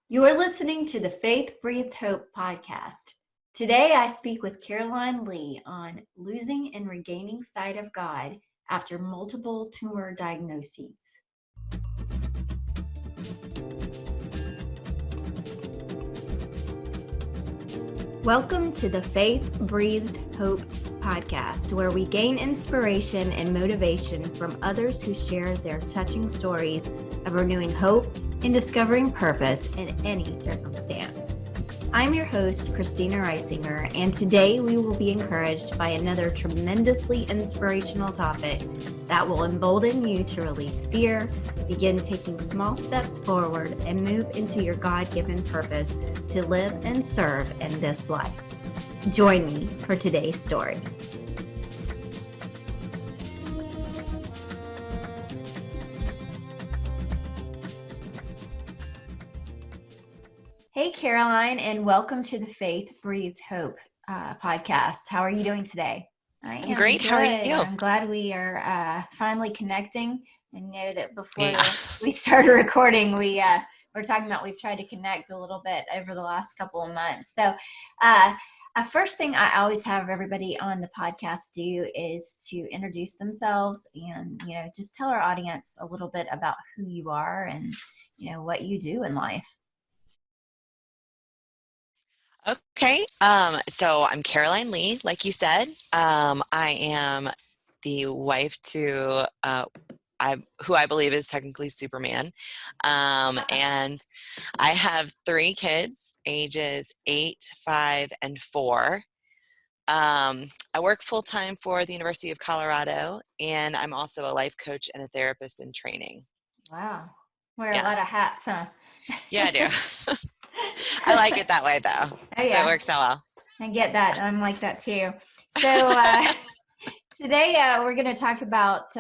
You're listening to the Faith Breathed Hope podcast. Today, I speak with Caroline Lee on losing and regaining sight of God after multiple tumor diagnoses. Welcome to the Faith Breathed Hope podcast, where we gain inspiration and motivation from others who share their touching stories of renewing hope and discovering purpose in any circumstance. I'm your host, Christina Reisinger, and today we will be encouraged by another tremendously inspirational topic that will embolden you to release fear, begin taking small steps forward, and move into your God-given purpose to live and serve in this life. Join me for today's story. Hey, Caroline, and welcome to the Faith Breathed Hope podcast. How are you doing today? I'm great. Good. How are you? I'm glad we are finally connecting. I know that before we started recording, we were talking about we've tried to connect a little bit over the last couple of months. So first thing I always have everybody on the podcast do is to introduce themselves and, just tell our audience a little bit about who you are and, what you do in life. Okay. So I'm Caroline Lee, like you said. I am the wife to who I believe is technically Superman. And I have 3 kids, ages 8, 5, and 4. I work full-time for the University of Colorado, and I'm also a life coach and a therapist in training. Wow. Wear a lot of hats, huh? Yeah, I do. I like it that way, though. Oh, yeah. So it works out well. I get that. I'm like that, too. So today we're going to talk about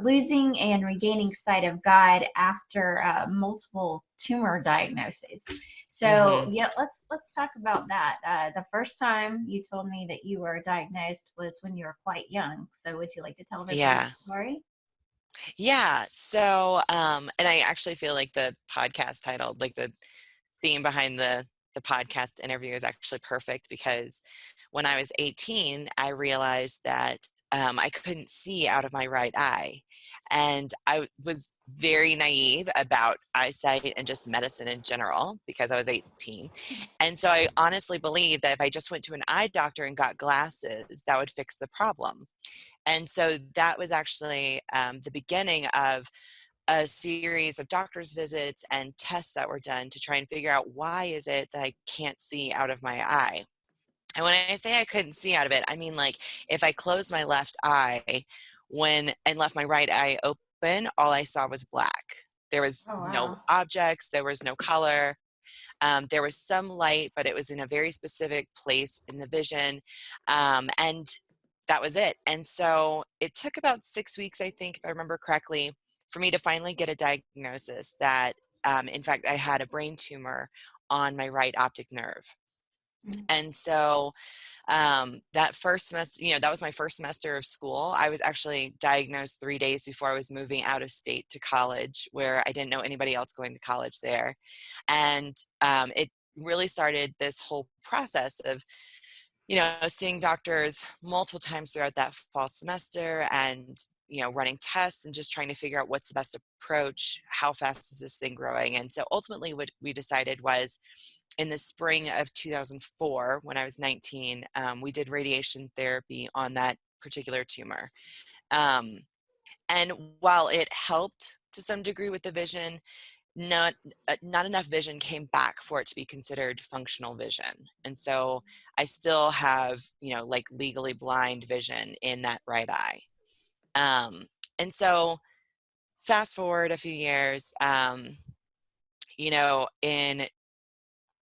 losing and regaining sight of God after multiple tumor diagnoses. So, let's talk about that. The first time you told me that you were diagnosed was when you were quite young. So would you like to tell us the story? Yeah. So, and I actually feel like the podcast title, like the theme behind the podcast interview is actually perfect, because when I was 18, I realized that I couldn't see out of my right eye. And I was very naive about eyesight and just medicine in general because I was 18. And so I honestly believed that if I just went to an eye doctor and got glasses, that would fix the problem. And so that was actually the beginning of a series of doctor's visits and tests that were done to try and figure out why is it that I can't see out of my eye. And when I say I couldn't see out of it, I mean, like, if I closed my left eye and left my right eye open, all I saw was black. There was no objects, there was no color. There was some light, but it was in a very specific place in the vision. And that was it. And so it took about 6 weeks, I think, if I remember correctly, for me to finally get a diagnosis that, in fact, I had a brain tumor on my right optic nerve. And so that first semester, that was my first semester of school. I was actually diagnosed 3 days before I was moving out of state to college, where I didn't know anybody else going to college there. And it really started this whole process of, seeing doctors multiple times throughout that fall semester and, running tests and just trying to figure out what's the best approach, how fast is this thing growing. And so ultimately what we decided was, in the spring of 2004, when I was 19, we did radiation therapy on that particular tumor. And while it helped to some degree with the vision, not enough vision came back for it to be considered functional vision. And so I still have, like, legally blind vision in that right eye. And so fast forward a few years, in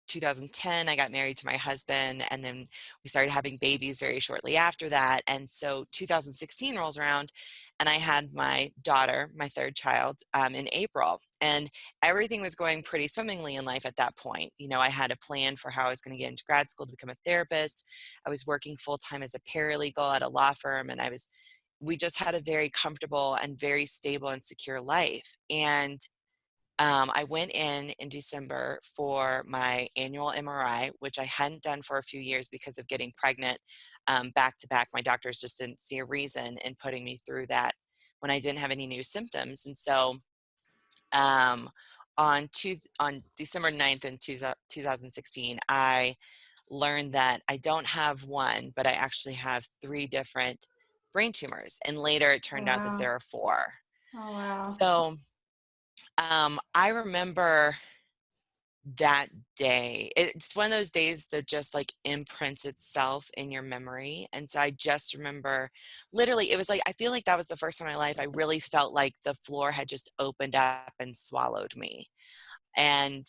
2010, I got married to my husband, and then we started having babies very shortly after that. And so 2016 rolls around, and I had my daughter, my 3rd child, in April. And everything was going pretty swimmingly in life at that point. I had a plan for how I was going to get into grad school to become a therapist. I was working full-time as a paralegal at a law firm, and we just had a very comfortable and very stable and secure life. And I went in December for my annual MRI, which I hadn't done for a few years because of getting pregnant back to back. My doctors just didn't see a reason in putting me through that when I didn't have any new symptoms. And so um, on December 9th in 2016, I learned that I don't have one, but I actually have three different brain tumors. And later it Oh, turned out that wow. there are four. Oh, wow. So I remember that day. It's one of those days that just like imprints itself in your memory. And so I just remember literally, it was like, I feel like that was the first time in my life I really felt like the floor had just opened up and swallowed me. And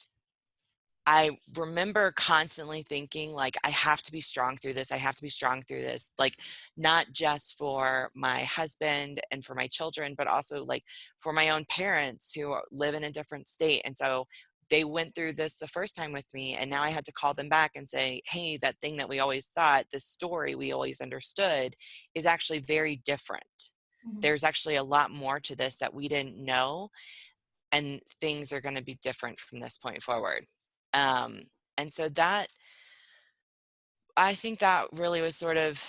I remember constantly thinking, like, I have to be strong through this. I have to be strong through this. Like, not just for my husband and for my children, but also like for my own parents who live in a different state. And so they went through this the first time with me. And now I had to call them back and say, hey, that thing that we always thought, this story we always understood is actually very different. Mhm. There's actually a lot more to this that we didn't know, and things are going to be different from this point forward. Um, and so that, I think that really was sort of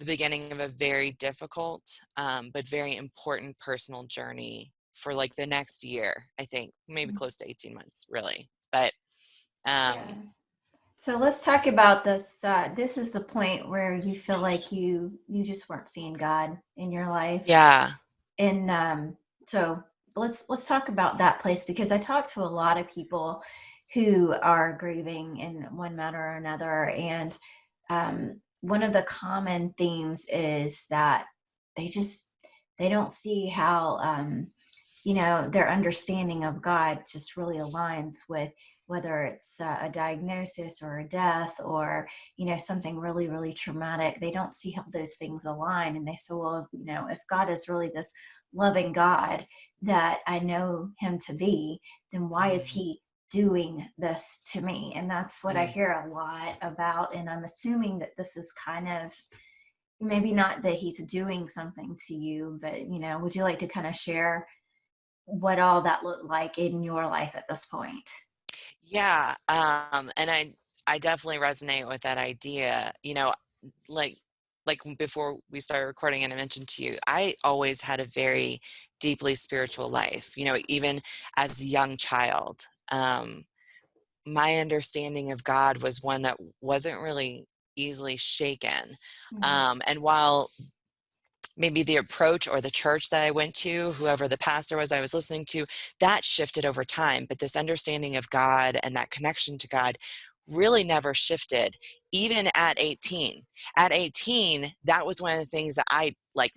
the beginning of a very difficult, but very important personal journey for like the next year, I think, maybe Mhm. close to 18 months, really. But Yeah. um, So let's talk about this. This is the point where you feel like you just weren't seeing God in your life, yeah, and so let's talk about that place, because I talk to a lot of people who are grieving in one manner or another, and one of the common themes is that they just they don't see how their understanding of God just really aligns with whether it's a diagnosis or a death or something really really traumatic. They don't see how those things align, and they say, well, if God is really this loving God that I know him to be, then why is mhm, he doing this to me? And that's what I mm. hear a lot about, and I'm assuming that this is kind of, maybe not that he's doing something to you, but would you like to kind of share what all that looked like in your life at this point? Yeah. And I definitely resonate with that idea. Like before we started recording and I mentioned to you, I always had a very deeply spiritual life, even as a young child. My understanding of God was one that wasn't really easily shaken. Mhm. And while maybe the approach or the church that I went to, whoever the pastor was I was listening to, that shifted over time. But this understanding of God and that connection to God really never shifted, even at 18. At 18, that was one of the things that I like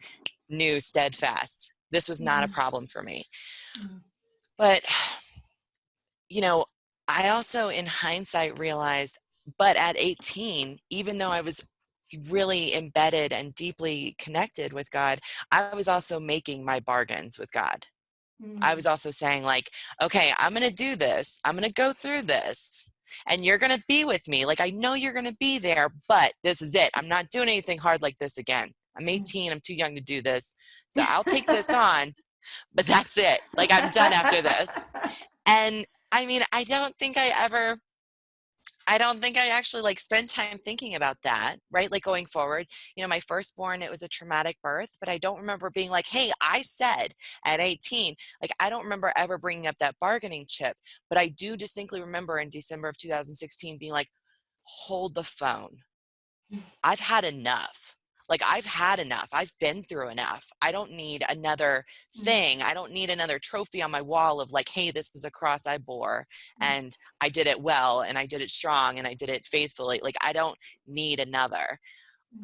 knew steadfast. This was not a Mhm. problem for me. Mhm. But, you know, I also in hindsight realized, but at 18, even though I was really embedded and deeply connected with God, I was also making my bargains with God. I Mhm. was also saying, like, okay, I'm going to do this. I'm going to go through this. And you're going to be with me. Like, I know you're going to be there, but this is it. I'm not doing anything hard like this again. I'm Mhm. 18. I'm too young to do this. So I'll take this on, but that's it. Like, I'm done after this. And I mean, I don't think I actually like spent time thinking about that, right? Like going forward, my firstborn, it was a traumatic birth, but I don't remember being like, hey, I said at 18, like, I don't remember ever bringing up that bargaining chip, but I do distinctly remember in December of 2016 being like, hold the phone. I've had enough. Like, I've had enough. I've been through enough. I don't need another Mhm. thing. I don't need another trophy on my wall of like, hey, this is a cross I bore and I did it well and I did it strong and I did it faithfully. Like, I don't need another.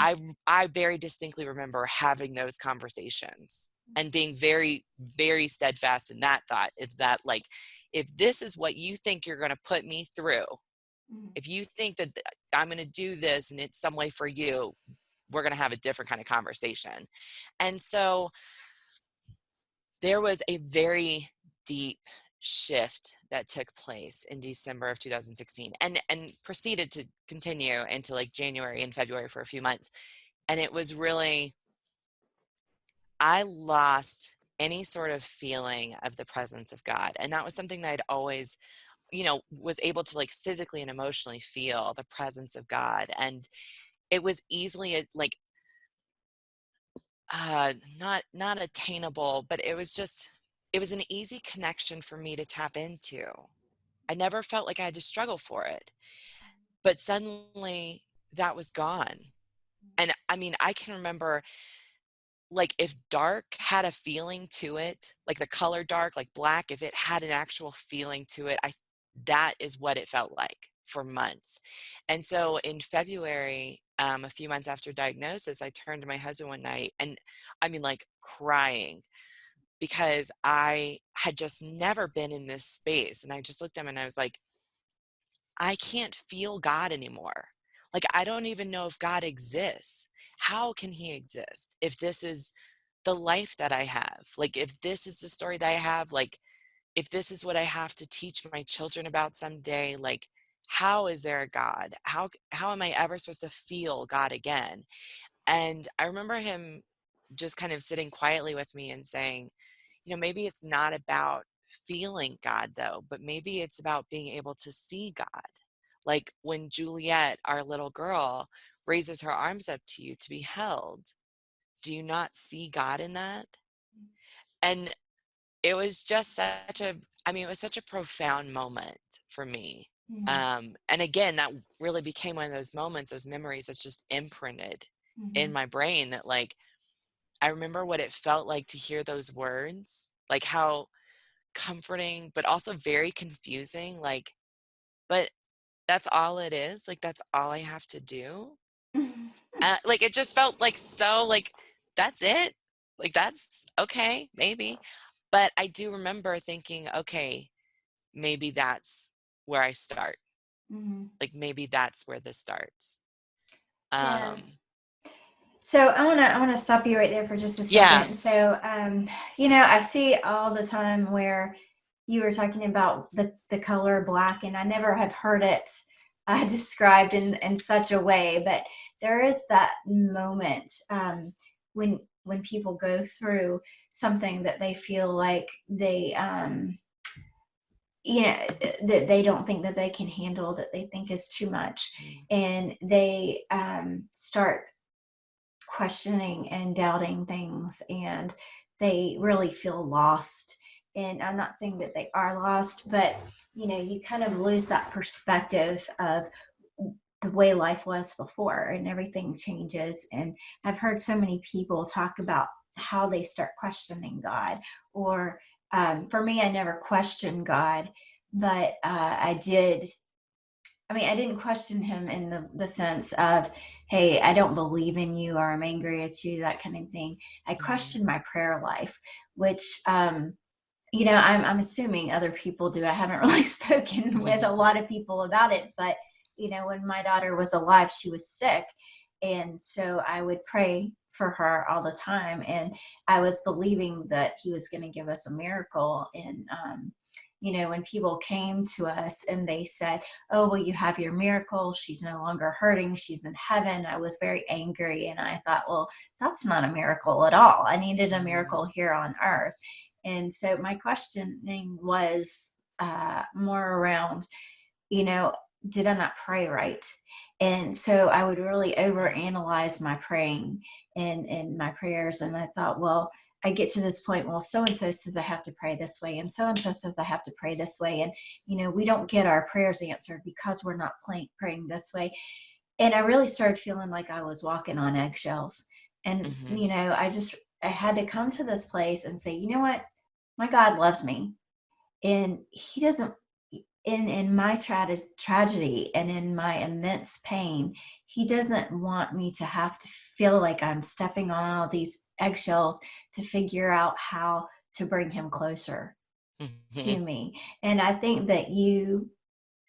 Mhm. I very distinctly remember having those conversations and being very, very steadfast in that thought. Is that like, if this is what you think you're going to put me through, Mhm. if you think that I'm going to do this and it's some way for you, we're going to have a different kind of conversation. And so there was a very deep shift that took place in December of 2016 and proceeded to continue into like January and February for a few months. And it was really, I lost any sort of feeling of the presence of God. And that was something that I'd always, was able to like physically and emotionally feel the presence of God. And it was easily like not attainable, but it was an easy connection for me to tap into. I never felt like I had to struggle for it. But suddenly that was gone. And I mean, I can remember, like, if dark had a feeling to it, like the color dark, like black, if it had an actual feeling to it, that is what it felt like for months. And so in February, a few months after diagnosis, I turned to my husband one night, and I mean, like, crying, because I had just never been in this space. And I just looked at him and I was like, I can't feel God anymore. Like, I don't even know if God exists. How can he exist if this is the life that I have? Like, if this is the story that I have, like, if this is what I have to teach my children about someday, like, how is there a God? How am I ever supposed to feel God again? And I remember him just kind of sitting quietly with me and saying, maybe it's not about feeling God though, but maybe it's about being able to see God. Like when Juliet, our little girl, raises her arms up to you to be held, do you not see God in that? And it was just it was such a profound moment for me. Mm-hmm. And again, that really became one of those moments, those memories that's just imprinted in Mm-hmm. my brain, that like, I remember what it felt like to hear those words, like how comforting, but also very confusing. Like, but that's all it is. Like, that's all I have to do. Like, it just felt like, so like, that's it. Like, that's okay, maybe. But I do remember thinking, okay, maybe that's where I start. Mm-hmm. Like, maybe that's where this starts. Yeah. Um, So I wanna stop you right there for just a yeah. second. So I see all the time where you were talking about the color black, and I never have heard it described in such a way. But there is that moment when people go through something that they feel like they that they don't think that they can handle, that they think is too much, Mm, and they start questioning and doubting things, and they really feel lost. And I'm not saying that they are lost, but you kind of lose that perspective of the way life was before, and everything changes. And I've heard so many people talk about how they start questioning God. Or for me, I never questioned God, but I didn't question him in the sense of, hey, I don't believe in you, or I'm angry at you, that kind of thing. I mm, questioned my prayer life, which, I'm assuming other people do. I haven't really spoken with a lot of people about it, but, when my daughter was alive, she was sick. And so I would pray for her all the time. And I was believing that he was going to give us a miracle. And, when people came to us and they said, oh, well, you have your miracle, she's no longer hurting, she's in heaven, I was very angry. And I thought, well, that's not a miracle at all. I needed a mm, miracle here on earth. And so my questioning was more around, you know, did I not pray right? And so I would really overanalyze my praying and my prayers. And I thought, well, I get to this point, well, so and so says I have to pray this way, and so says I have to pray this way. And, we don't get our prayers answered because we're not praying this way. And I really started feeling like I was walking on eggshells. And, mhm, I had to come to this place and say, you know what? My God loves me, and he doesn't, in my tragedy and in my immense pain, he doesn't want me to have to feel like I'm stepping on all these eggshells to figure out how to bring him closer to mhm, me. And I think that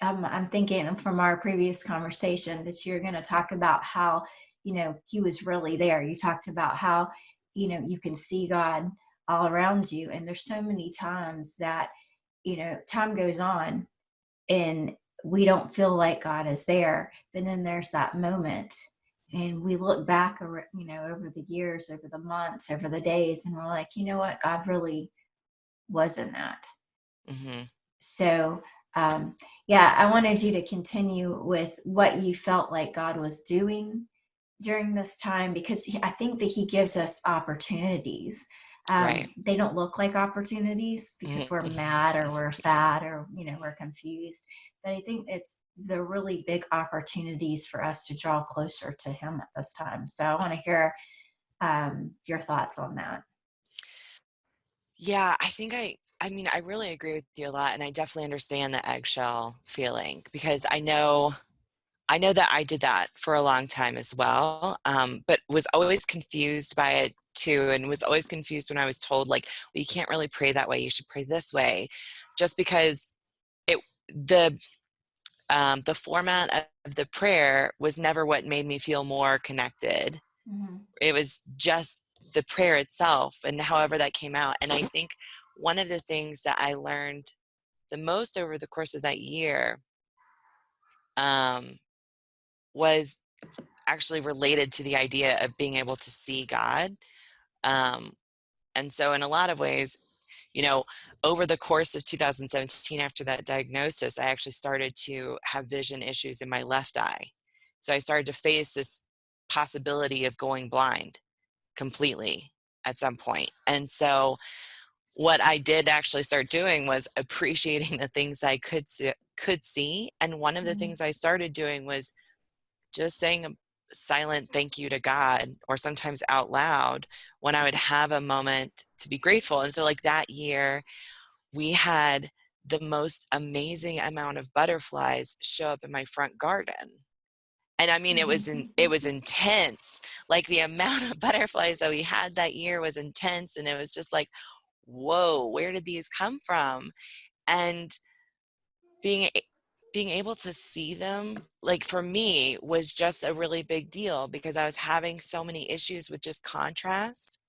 I'm thinking from our previous conversation that you're going to talk about how, he was really there. You talked about how, you can see God all around you. And there's so many times that, time goes on and we don't feel like God is there. But then there's that moment, and we look back, over the years, over the months, over the days, and we're like, you know what, God really was in that. Mm-hmm. So, yeah, I wanted you to continue with what you felt like God was doing during this time, because I think that he gives us opportunities. Right. They don't look like opportunities because we're mad or we're sad or we're confused, but I think they're really big opportunities for us to draw closer to him at this time. So I want to hear your thoughts on that. Yeah, I mean, I really agree with you a lot, and I definitely understand the eggshell feeling because I know that I did that for a long time as well, but was always confused by it too, and was always confused when I was told, like, well, you can't really pray that way. You should pray this way, just because it the format of the prayer was never what made me feel more connected. Mm-hmm. It was just the prayer itself, and however that came out. And I think one of the things that I learned the most over the course of that year um, was actually related to the idea of being able to see God. Um, and so, in a lot of ways, you know, over the course of 2017, after that diagnosis, I actually started to have vision issues in my left eye. So I started to face this possibility of going blind completely at some point. And so, what I did actually start doing was appreciating the things I could see. And one of the Mm-hmm. things I started doing was just saying a silent thank you to God, or sometimes out loud when I would have a moment to be grateful. And so, like that year, we had the most amazing amount of butterflies show up in my front garden. And I mean, it was intense. Like the amount of butterflies that we had that year was intense. And it was just like, whoa, where did these come from? And being being able to see them, like for me, was just a really big deal because I was having so many issues with just contrast.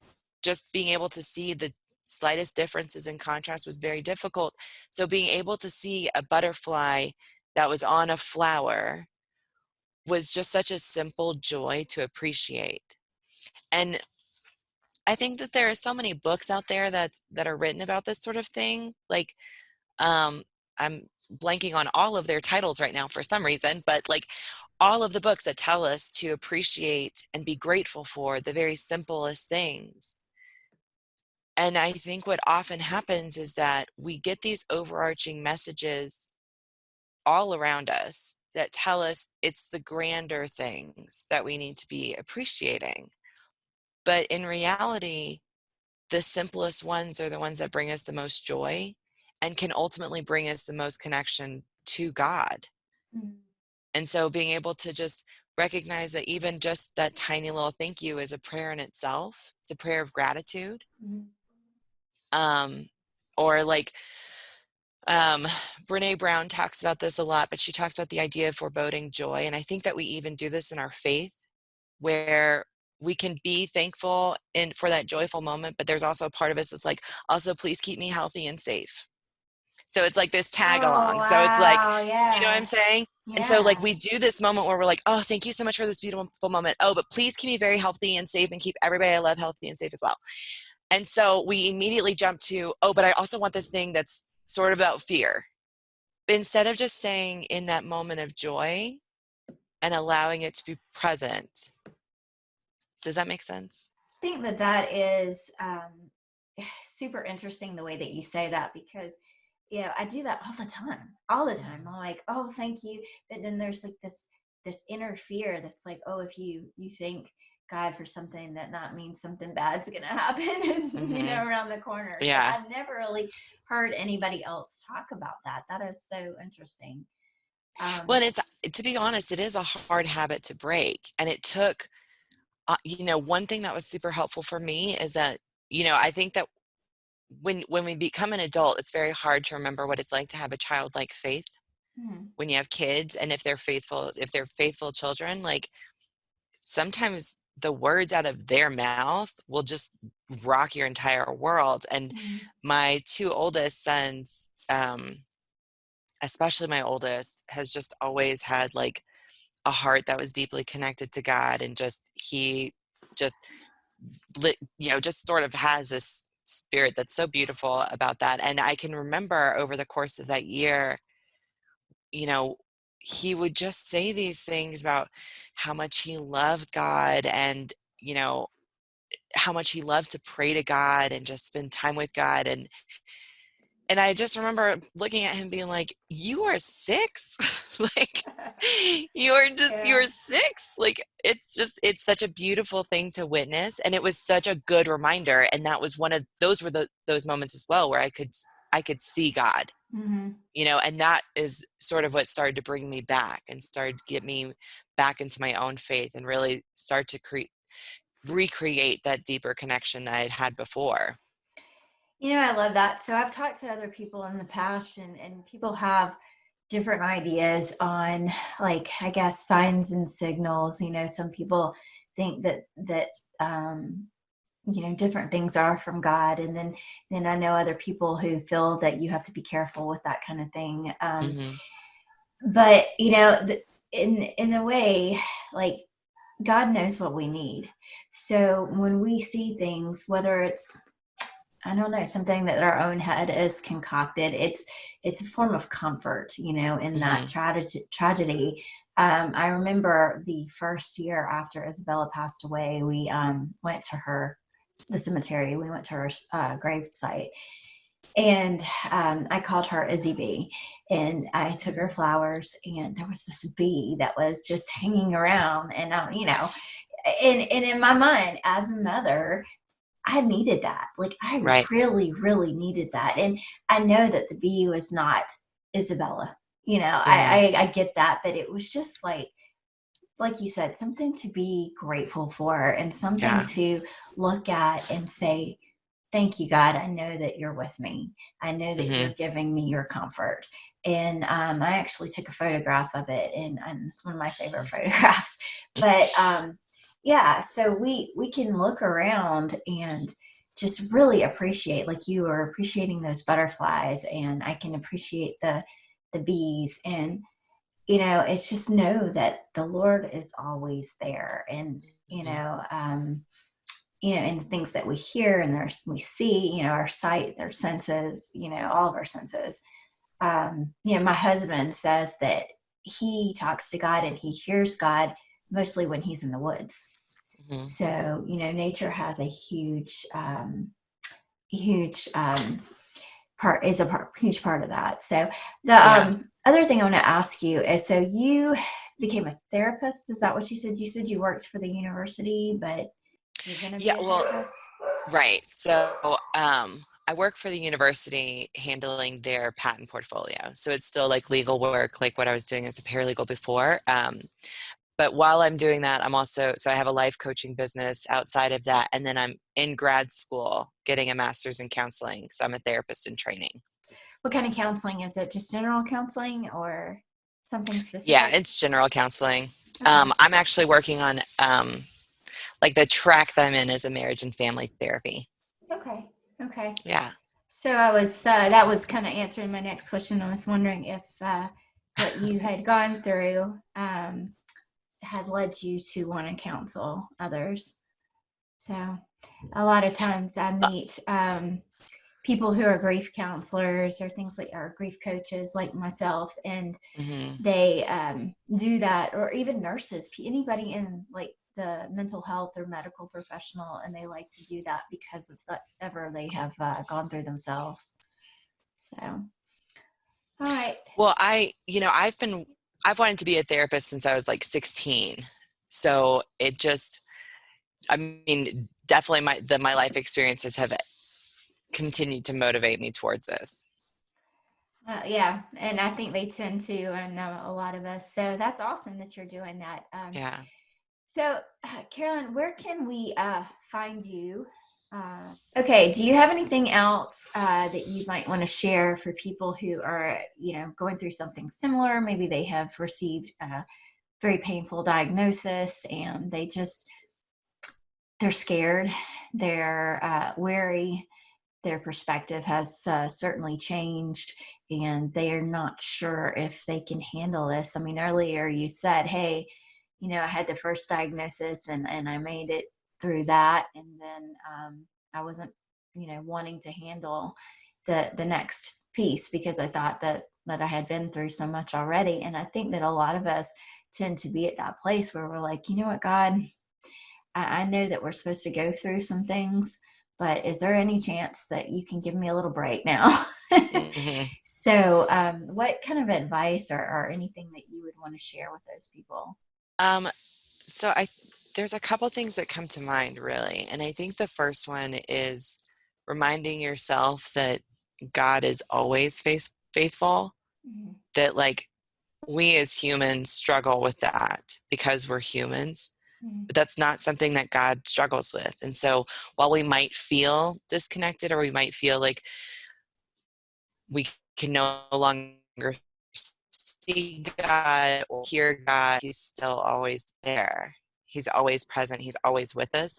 Just being able to see the slightest differences in contrast was very difficult. So being able to see a butterfly that was on a flower was just such a simple joy to appreciate. And I think that there are so many books out there that are written about this sort of thing. Like, I'm blanking on all of their titles right now for some reason, but like all of the books that tell us to appreciate and be grateful for the very simplest things. And I think what often happens is that we get these overarching messages all around us that tell us it's the grander things that we need to be appreciating. But in reality, the simplest ones are the ones that bring us the most joy and can ultimately bring us the most connection to God. Mm-hmm. And so being able to just recognize that even just that tiny little thank you is a prayer in itself. It's a prayer of gratitude. Mm-hmm. Um, or like Brene Brown talks about this a lot, but she talks about the idea of foreboding joy. And I think that we even do this in our faith, where we can be thankful for that joyful moment, but there's also a part of us that's like, also please keep me healthy and safe. So it's like this tag Oh, along. So it's like, wow. you know what I'm Yeah. saying? And so like Yeah. we do this moment where we're like, oh, thank you so much for this beautiful moment. Oh, but please keep me very healthy and safe and keep everybody I love healthy and safe as well. And so we immediately jump to, oh, but I also want this thing that's sort of about fear. Instead of just staying in that moment of joy and allowing it to be present. Does that make sense? I think that is super interesting the way that you say that, because I do that all the time. I'm like, oh, thank you, but then there's like this inner fear that's like, oh, if you thank God for something, that not means something bad's gonna happen and Mm-hmm. around the corner. So Yeah. I've never really heard anybody else talk about that. That is so interesting. Well, um and to be honest, it is a hard habit to break. And it took, one thing that was super helpful for me is that, I think that when we become an adult, it's very hard to remember what it's like to have a childlike faith hmm, when you have kids. And if they're faithful children, like sometimes the words out of their mouth will just rock your entire world. And hmm, my two oldest sons, especially my oldest, has just always had like a heart that was deeply connected to God, and he just just sort of has this spirit that's so beautiful about that. And I can remember over the course of that year, you know, he would just say these things about how much he loved God, and, how much he loved to pray to God and just spend time with God. And I just remember looking at him being like, "You are 6?" Like, you're Yeah. 6? Like, it's such a beautiful thing to witness, and it was such a good reminder, and that was one of those were those moments as well where I could see God, Mm-hmm. and that is sort of what started to bring me back and started to get me back into my own faith and really start to recreate that deeper connection that I'd had before. I love that. So I've talked to other people in the past, and people have different ideas on, like, I guess, signs and signals. Some people think that um, different things are from God, and then I know other people who feel that you have to be careful with that kind of thing. Hmm. But in a way, like, God knows what we need. So when we see things, whether it's, I don't know, something that our own head is concocted, it's a form of comfort, in that Hmm. tragedy. I remember the first year after Isabella passed away, we went to the cemetery. We went to her grave site, and I called her Izzy Bee, and I took her flowers, and there was this bee that was just hanging around, and and in my mind, as a mother, I needed that. Like, I Right. really, really needed that. And I know that the bee was not Isabella. Hmm. I get that, but it was just like you said, something to be grateful for, and something Yeah. to look at and say, thank you, God. I know that you're with me. I know that Hmm. you're giving me your comfort. And I actually took a photograph of it, and it's one of my favorite photographs. But yeah, so we can look around and just really appreciate, like you were appreciating those butterflies, and I can appreciate the bees, and it's just know that the Lord is always there, and and the things that we hear, and we see, our sight, our senses, all of our senses. My husband says that he talks to God and he hears God mostly when he's in the woods. Hmm. So, nature has a huge huge part of that. So the Yeah. other thing I want to ask you is, so you became a therapist. Is that what you said? You said you worked for the university, but you're going to Yeah. be a Well, therapist? right. So, I work for the university handling their patent portfolio. So it's still like legal work, like what I was doing as a paralegal before. But while I'm doing that, so I have a life coaching business outside of that. And then I'm in grad school getting a master's in counseling. So I'm a therapist in training. What kind of counseling is it? Just general counseling or something Yeah, specific? it's general counseling. Okay. I'm actually working on like the track that I'm in is a marriage and family therapy. Okay. Okay. Yeah. So that was kind of answering my next question. I was wondering if what you had gone through had led you to want to counsel others. So a lot of times I meet people who are grief counselors or things like, or grief coaches like myself, and Hmm. they do that, or even nurses, anybody in like the mental health or medical professional, and they like to do that because it's whatever they have gone through themselves. So, all right. Well, I've wanted to be a therapist since I was like 16. So it just, I mean, definitely my life experiences have continued to motivate me towards this. Yeah, and I think they tend to, and a lot of us. So that's awesome that you're doing that. Yeah. So, Carolyn, where can we find you? Okay, do you have anything else that you might want to share for people who are, going through something similar? Maybe they have received a very painful diagnosis, and they're scared, they're wary, their perspective has certainly changed, and they are not sure if they can handle this. I mean, earlier you said, hey, I had the first diagnosis, and I made it through that. And then I wasn't, wanting to handle the next piece because I thought that I had been through so much already. And I think that a lot of us tend to be at that place where we're like, you know what, God, I know that we're supposed to go through some things, but is there any chance that you can give me a little break now? Hmm. So, what kind of advice or anything that you would want to share with those people? Um, so there's a couple things that come to mind really, and I think the first one is reminding yourself that God is always faithful. Mhm. That like we as humans struggle with that because we're humans, Mhm. but that's not something that God struggles with. And so while we might feel disconnected or we might feel like we can no longer see God or hear God, He's still always there. He's always present. He's always with us.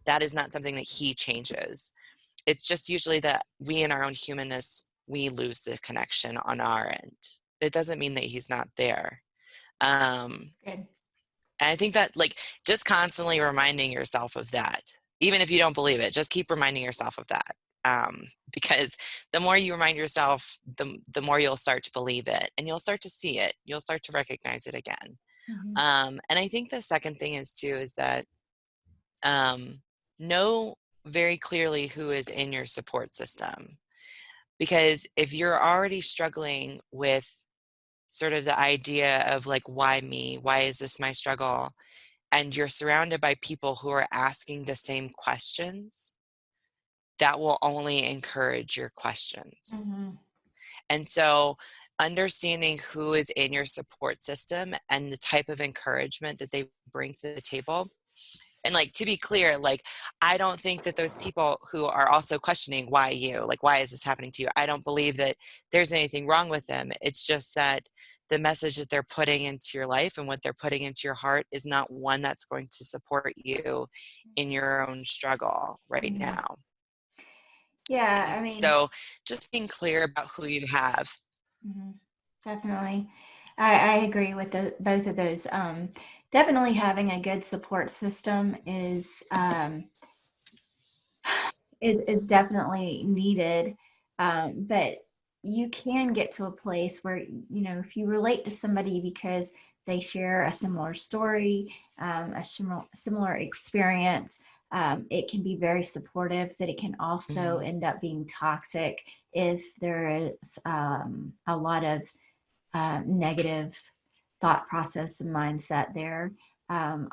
That is not something that He changes. It's just usually that we in our own humanness, we lose the connection on our end. It doesn't mean that He's not there. Good. And I think that like just constantly reminding yourself of that, even if you don't believe it, just keep reminding yourself of that. Because the more you remind yourself, the more you'll start to believe it and you'll start to see it. You'll start to recognize it again. Mhm. And I think the second thing is too, is that um, know very clearly who is in your support system. Because if you're already struggling with sort of the idea of like, why me? Why is this my struggle? And you're surrounded by people who are asking the same questions, that will only encourage your questions. Mhm. And so, understanding who is in your support system and the type of encouragement that they bring to the table. And like to be clear, like I don't think that those people who are also questioning why you, like why is this happening to you? I don't believe that there's anything wrong with them. It's just that the message that they're putting into your life and what they're putting into your heart is not one that's going to support you in your own struggle right Mhm. now. Yeah, And I mean, so just being clear about who you have. mhm, definitely. I agree with both of those. Definitely having a good support system is definitely needed. But you can get to a place where, if you relate to somebody because they share a similar story, a similar experience, it can be very supportive, but it can also Mhm. end up being toxic if there is a lot of negative thought process and mindset there.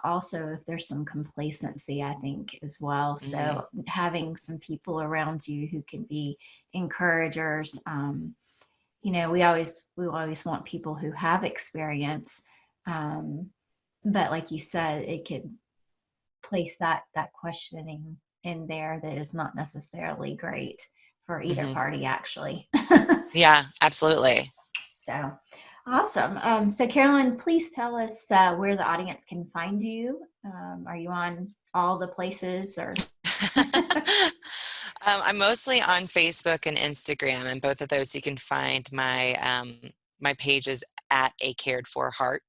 Also, if there's some complacency, I think as well. Mhm. So having some people around you who can be encouragers. We always want people who have experience, um, but like you said, it could place that questioning in there that is not necessarily great for either Mhm. party, actually. Yeah, absolutely. So awesome. So, Carolyn, please tell us where the audience can find you. Are you on all the places or? I'm mostly on Facebook and Instagram, and both of those you can find my pages at A Cared For Heart.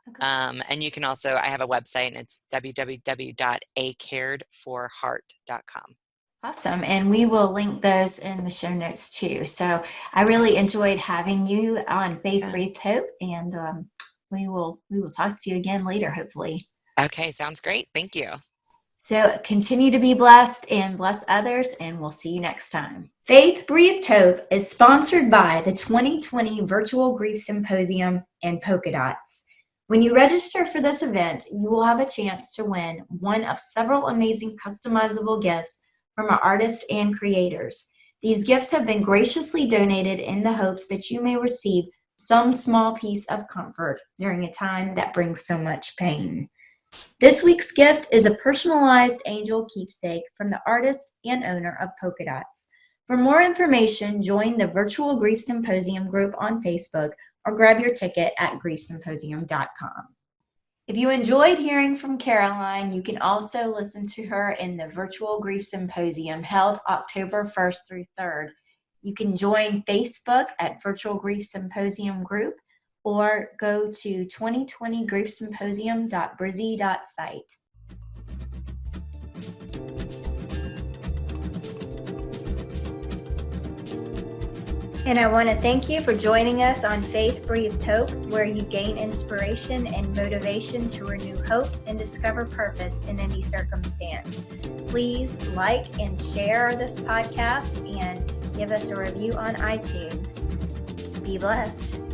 Okay. And you can also, I have a website and it's www.acaredforheart.com. Awesome. And we will link those in the show notes too. So I really Awesome. enjoyed having you on Faith Yeah. Breathed Hope, and we will talk to you again later, hopefully. Okay, sounds great. Thank you. So continue to be blessed and bless others, and we'll see you next time. Faith Breathed Hope is sponsored by the 2020 Virtual Grief Symposium and Polka Dots. When you register for this event, you will have a chance to win one of several amazing customizable gifts from our artists and creators. These gifts have been graciously donated in the hopes that you may receive some small piece of comfort during a time that brings so much pain. This week's gift is a personalized angel keepsake from the artist and owner of Polka Dots. For more information, join the Virtual Grief Symposium group on Facebook or grab your ticket at griefsymposium.com. If you enjoyed hearing from Caroline, you can also listen to her in the Virtual Grief Symposium held October 1st through 3rd. You can join Facebook at Virtual Grief Symposium Group or go to 2020griefsymposium.brizzy.site. And I want to thank you for joining us on Faith Breathed Hope, where you gain inspiration and motivation to renew hope and discover purpose in any circumstance. Please like and share this podcast and give us a review on iTunes. Be blessed.